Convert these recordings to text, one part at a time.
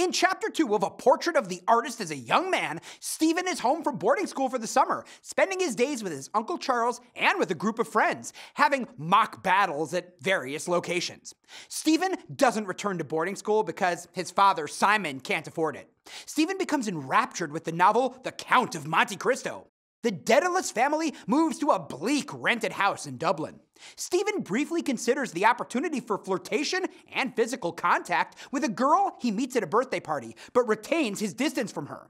In Chapter 2 of A Portrait of the Artist as a Young Man, Stephen is home from boarding school for the summer, spending his days with his Uncle Charles and with a group of friends, having mock battles at various locations. Stephen doesn't return to boarding school because his father, Simon, can't afford it. Stephen becomes enraptured with the novel The Count of Monte Cristo. The Dedalus family moves to a bleak rented house in Dublin. Stephen briefly considers the opportunity for flirtation and physical contact with a girl he meets at a birthday party, but retains his distance from her.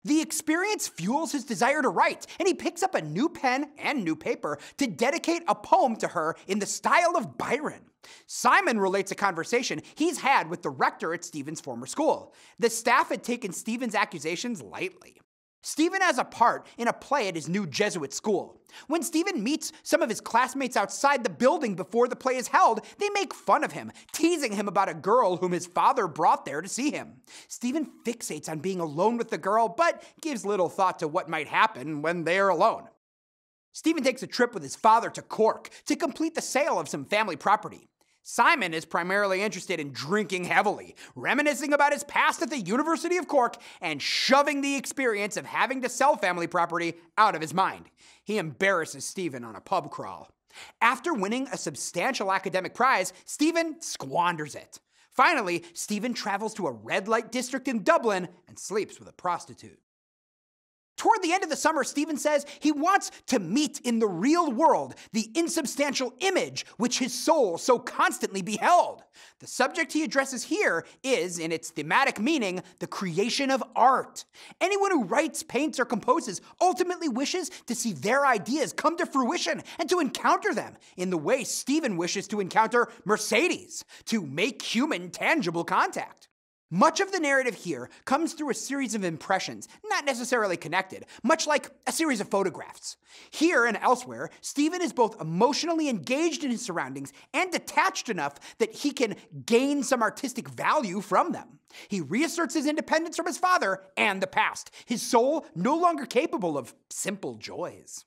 The experience fuels his desire to write, and he picks up a new pen and new paper to dedicate a poem to her in the style of Byron. Simon relates a conversation he's had with the rector at Stephen's former school. The staff had taken Stephen's accusations lightly. Stephen has a part in a play at his new Jesuit school. When Stephen meets some of his classmates outside the building before the play is held, they make fun of him, teasing him about a girl whom his father brought there to see him. Stephen fixates on being alone with the girl, but gives little thought to what might happen when they are alone. Stephen takes a trip with his father to Cork to complete the sale of some family property. Simon is primarily interested in drinking heavily, reminiscing about his past at the University of Cork, and shoving the experience of having to sell family property out of his mind. He embarrasses Stephen on a pub crawl. After winning a substantial academic prize, Stephen squanders it. Finally, Stephen travels to a red light district in Dublin and sleeps with a prostitute. Toward the end of the summer, Stephen says he wants to meet in the real world the insubstantial image which his soul so constantly beheld. The subject he addresses here is, in its thematic meaning, the creation of art. Anyone who writes, paints, or composes ultimately wishes to see their ideas come to fruition and to encounter them in the way Stephen wishes to encounter Mercedes, to make human tangible contact. Much of the narrative here comes through a series of impressions, not necessarily connected, much like a series of photographs. Here and elsewhere, Stephen is both emotionally engaged in his surroundings and detached enough that he can gain some artistic value from them. He reasserts his independence from his father and the past, his soul no longer capable of simple joys.